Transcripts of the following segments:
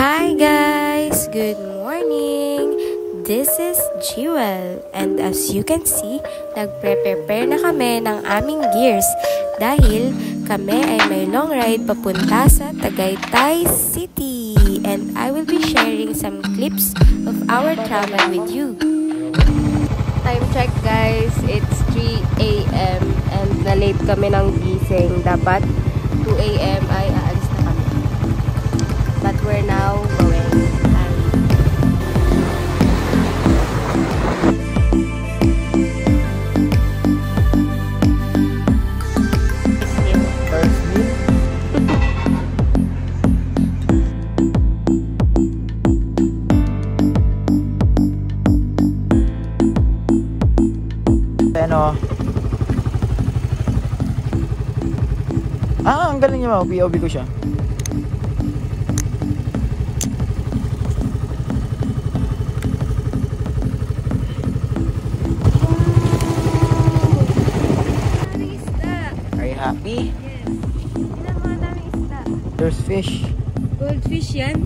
Hi guys! Good morning! This is Jewel and as you can see, nagpre-prepare na kami ng aming gears dahil kami ay may long ride papunta sa Tagaytay City and I will be sharing some clips of our travel with you. Time check guys, it's 3 AM and na-late kami ng gising. Dapat 2 AM ay aalis na kami. But we're now going. Ang galing niya, POV ko siya. Are you happy? Yes. Tignan mo, ang daming isda. There's fish. Goldfish yan?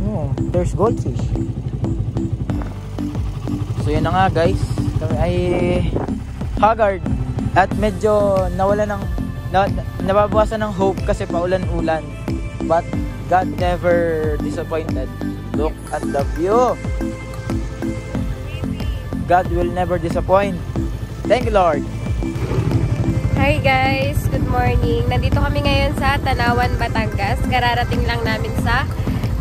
Oh, there's goldfish. So yun na nga guys. Kami ay haggard at medyo nawala ng nababawasan ng hope kasi paulan-ulan. But God never disappointed. Look at the view. God will never disappoint. Thank you, Lord. Hi guys! Good morning! Nandito kami ngayon sa Tanawan, Batangas. Kararating lang namin sa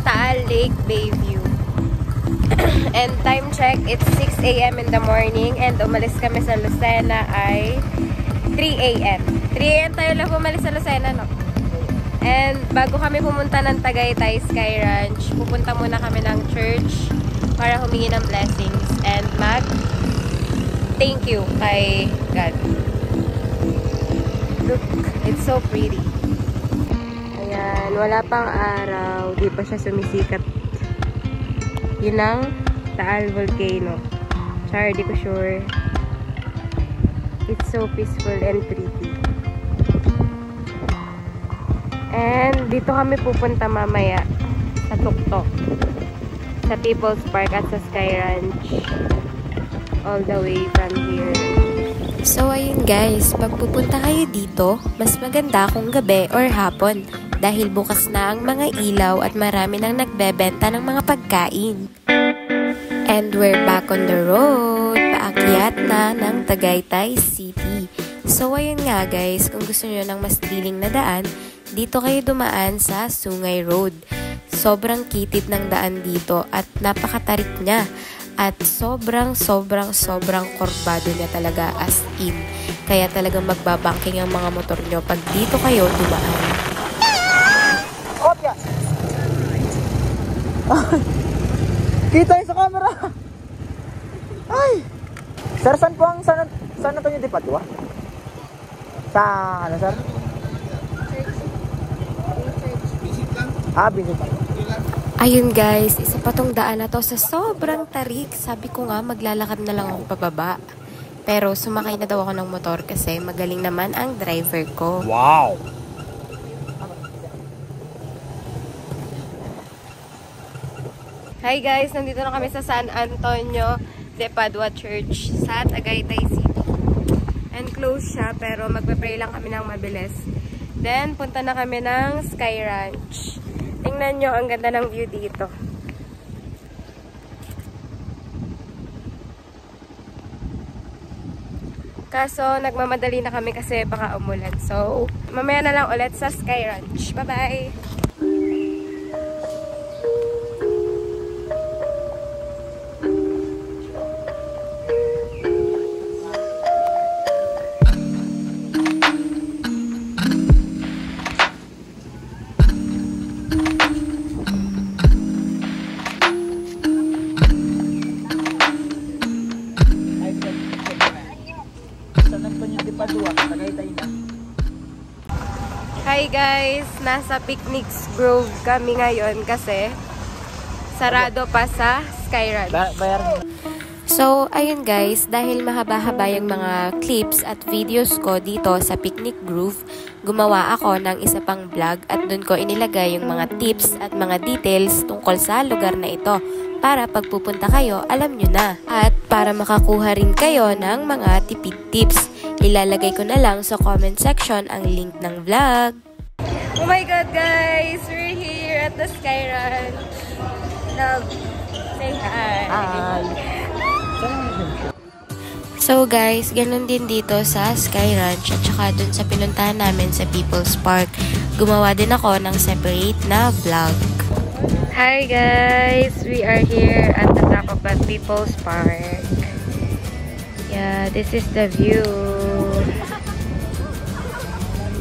Taal Lake Bayview. And time check, it's 6 AM in the morning and umalis kami sa Lucena ay 3 AM. 3 AM tayo lang umalis sa Lucena, no? And bago kami pumunta ng Tagaytay Sky Ranch, pupunta muna kami ng church para humingi ng blessings and thank you kay God. Look, it's so pretty. Ayan, wala pang araw. Di pa siya sumisikat. Yun ang Taal Volcano. Char, di ko sure. It's so peaceful and pretty. And dito kami pupunta mamaya sa Tuktok. Sa People's Park at sa Sky Ranch. All the way from here. So ayun guys, pag pupunta kayo dito, mas maganda kung gabi or hapon dahil bukas na ang mga ilaw at marami nang nagbebenta ng mga pagkain. And we're back on the road, paakyat na ng Tagaytay City. So ayun nga guys, kung gusto nyo ng mas thrilling na daan, dito kayo dumaan sa Sungay Road. Sobrang kitid ng daan dito at napakatarik niya. At sobrang korbado niya talaga as in. Kaya talagang magbabangking ang mga motor nyo pag dito kayo dumaan. Kopya! Kita yun sa camera! Ay! Sir, saan po ang saan na ito yung dipadwa? Sa ano sir? Church. Visit lang. Ayun guys, isa pa tong daan na to sa sobrang tarik. Sabi ko nga maglalakad na lang ako pababa. Pero sumakay na daw ako ng motor kasi magaling naman ang driver ko. Wow! Hi guys, nandito na kami sa San Antonio de Padua Church sa Tagaytay City. And close siya pero magpe-pray lang kami ng mabilis. Then punta na kami ng Sky Ranch. Tingnan nyo, ang ganda ng view dito. Kaso, nagmamadali na kami kasi baka umulan. So, mamaya na lang ulit sa Sky Ranch. Bye-bye! Hi guys! Nasa Picnics Grove kami ngayon kasi sarado pa sa Sky Ranch. So, ayun guys, dahil mahaba-haba yung mga clips at videos ko dito sa Picnic Groove, gumawa ako ng isa pang vlog at dun ko inilagay yung mga tips at mga details tungkol sa lugar na ito para pagpupunta kayo, alam nyo na. At para makakuha rin kayo ng mga tipid tips, ilalagay ko na lang sa comment section ang link ng vlog. Oh my God guys! We're here at the Sky Ranch. Love, say hi! Hi! So guys, ganun din dito sa Sky Ranch at saka dun sa pinuntahan namin sa People's Park. Gumawa din ako ng separate na vlog. Hi guys! We are here at the top of the People's Park. Yeah, this is the view.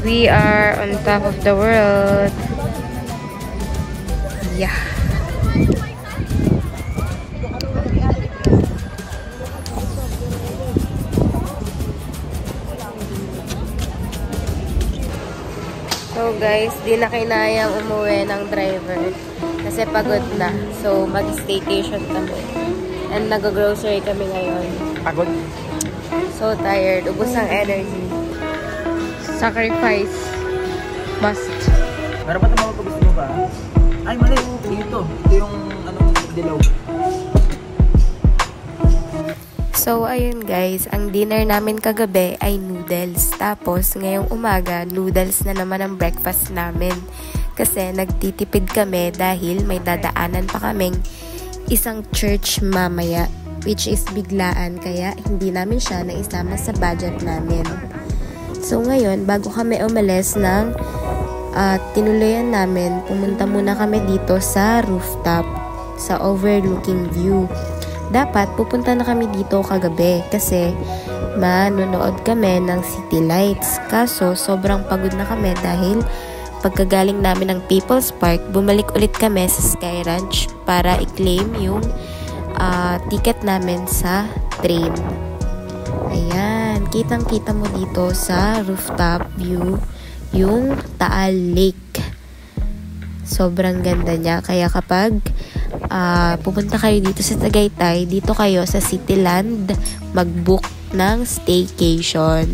We are on top of the world. Yeah. So guys, di na kinayang umuwi ng driver kasi pagod na. So mag-staycation kami. And nag-grocery kami ngayon. Pagod? So tired. Ubos ang energy. Sacrifice. Must. Meron pa tumawag ko, gusto mo ba? Ay, mali. Ito. Ito yung dilaw. So, ayun guys, ang dinner namin kagabi ay noodles. Tapos, ngayong umaga, noodles na naman ang breakfast namin. Kasi nagtitipid kami dahil may dadaanan pa kaming isang church mamaya, which is biglaan, kaya hindi namin siya naisama sa budget namin. So, ngayon, bago kami umalis ng tinuluyan namin, pumunta muna kami dito sa rooftop, sa overlooking view. Dapat pupunta na kami dito kagabi kasi manonood kami ng city lights. Kaso sobrang pagod na kami dahil pagkagaling namin ng People's Park, bumalik ulit kami sa Sky Ranch para i-claim yung ticket namin sa train. Ayan, kitang-kita mo dito sa rooftop view yung Taal Lake. Sobrang ganda niya. Kaya kapag pupunta kayo dito sa Tagaytay, dito kayo sa Cityland mag-book ng staycation.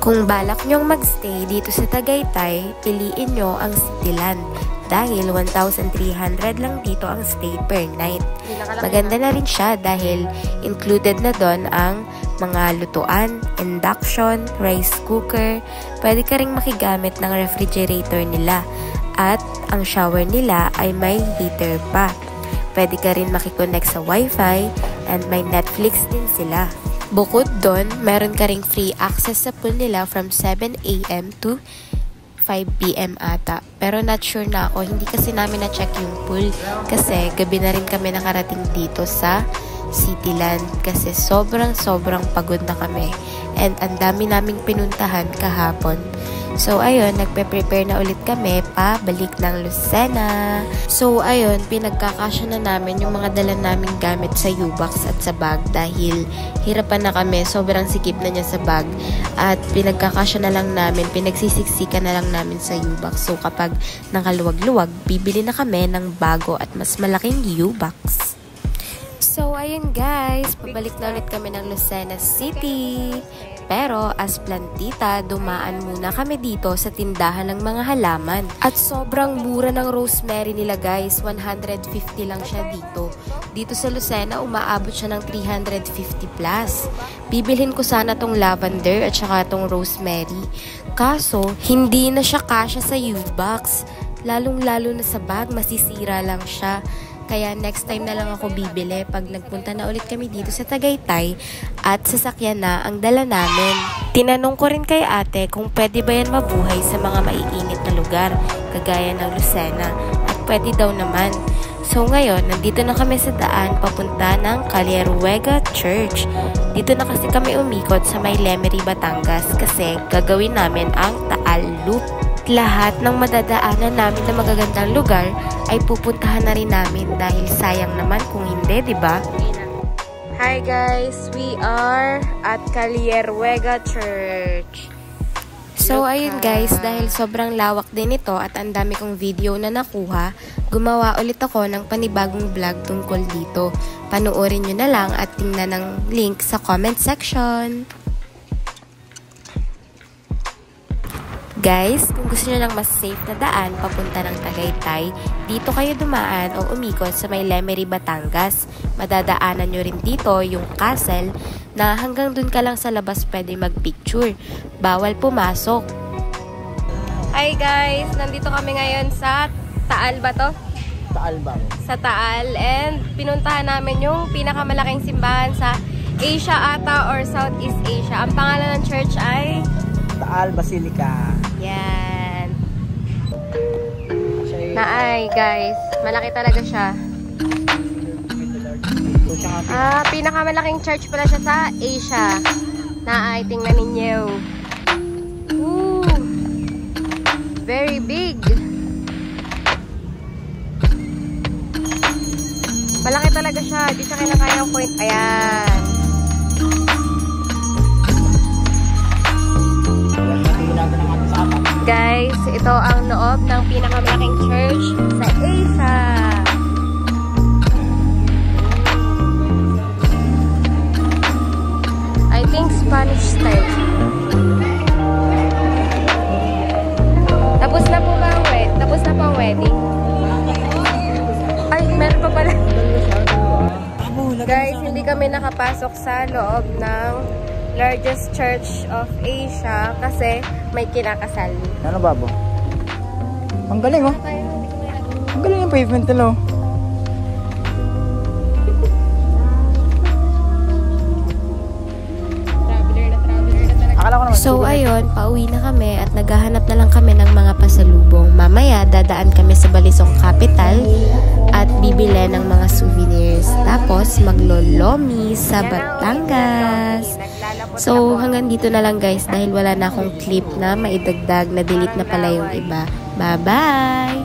Kung balak nyong magstay dito sa Tagaytay, piliin nyo ang Cityland dahil 1,300 lang dito ang stay per night. Maganda na rin siya dahil included na doon ang mga lutuan, induction, rice cooker, pwede ka rin makigamit ng refrigerator nila at ang shower nila ay may heater pa. Pwede ka rin makiconnect sa wifi and may Netflix din sila. Bukod doon, meron ka ring free access sa pool nila from 7 AM to 5 PM ata. Pero not sure na ako, hindi kasi namin na-check yung pool kasi gabi na rin kami nakarating dito sa Cityland kasi sobrang pagod na kami and ang dami naming pinuntahan kahapon. So ayun, nagpe-prepare na ulit kami pabalik ng Lucena. So ayun, pinagkakasya na namin yung mga dala naming gamit sa U-Box at sa bag dahil hirapan na kami, sobrang sikip na niya sa bag at pinagkakasya na lang namin, pinagsisiksikan na lang namin sa U-Box. So kapag nakaluwag-luwag, bibili na kami ng bago at mas malaking U-Box. So, ayun guys, pabalik na ulit kami ng Lucena City. Pero, as plantita, dumaan muna kami dito sa tindahan ng mga halaman. At sobrang mura ng rosemary nila guys, 150 lang siya dito. Dito sa Lucena, umaabot siya ng 350 plus. Bibilhin ko sana tong lavender at saka tong rosemary. Kaso, hindi na siya kasya sa U-Box. Lalong-lalo na sa bag, masisira lang siya. Kaya next time na lang ako bibili pag nagpunta na ulit kami dito sa Tagaytay at sasakyan na ang dala namin. Tinanong ko rin kay ate kung pwede ba yan mabuhay sa mga maiinit na lugar kagaya ng Lucena at pwede daw naman. So ngayon, nandito na kami sa daan papunta ng Calieruega Church. Dito na kasi kami umikot sa may Lemery, Batangas kasi gagawin namin ang Taal Loop. Lahat ng madadaanan namin na magagandang lugar ay pupuntahan na rin namin dahil sayang naman kung hindi, di ba? Hi guys, we are at Calieruega Church. So, ayun guys, dahil sobrang lawak din ito at ang dami kong video na nakuha, gumawa ulit ako ng panibagong vlog tungkol dito. Panoorin nyo na lang at tingnan ng link sa comment section. Guys, kung gusto nyo ng mas safe na daan papunta ng Tagaytay, dito kayo dumaan o umikot sa may Lemery, Batangas. Madadaanan nyo rin dito yung castle na hanggang dun ka lang sa labas pwede magpicture. Bawal pumasok. Hi guys! Nandito kami ngayon sa Taal ba to? Taal ba? Sa Taal, and pinuntahan namin yung pinakamalaking simbahan sa Asia ata or Southeast Asia. Ang pangalan ng church ay Taal Basilica. yan. Naay, guys. Malaki talaga siya. Pinakamalaking church pala siya sa Asia. Naay, tingnan ninyo. Woo! Very big. Malaki talaga siya. Di siya kinakayang point. Ayan. Guys, ito ang loob ng pinakamalaking church sa Asia. I think Spanish style. Tapos na po ba ang wedding? Tapos na po ang wedding? Ay, meron pa pala. Guys, hindi kami nakapasok sa loob ng largest church of Asia kasi may kinakasal. Ano babo? Ang galing oh. Ang galing yung pavement nila oh. So ayun, pauwi na kami at naghahanap na lang kami ng mga pasalubong. Mamaya dadaan kami sa Balisong Capital at bibili ng mga souvenirs. Tapos maglolomi sa Batangas. So hanggang dito na lang guys dahil wala na akong clip na maidagdag, na delete na pala yung iba. Bye bye!